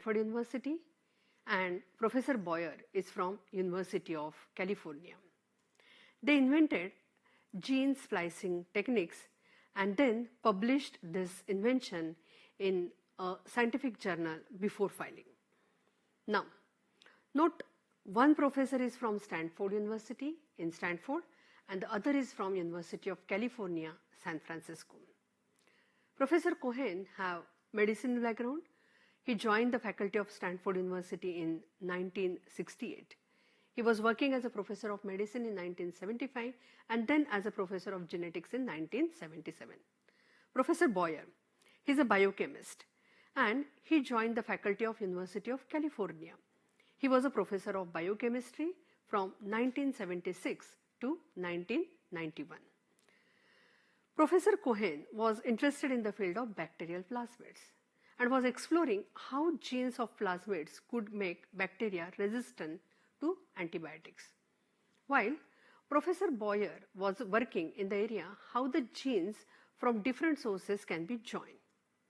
Stanford University and Professor Boyer is from University of California. They invented gene splicing techniques and then published this invention in a scientific journal before filing. Now, note one professor is from Stanford University in Stanford and the other is from University of California, San Francisco. Professor Cohen have medicine background. He joined the faculty of Stanford University in 1968. He was working as a professor of medicine in 1975 and then as a professor of genetics in 1977. Professor Boyer, he is a biochemist and he joined the faculty of University of California. He was a professor of biochemistry from 1976 to 1991. Professor Cohen was interested in the field of bacterial plasmids and was exploring how genes of plasmids could make bacteria resistant to antibiotics. While Professor Boyer was working in the area how the genes from different sources can be joined.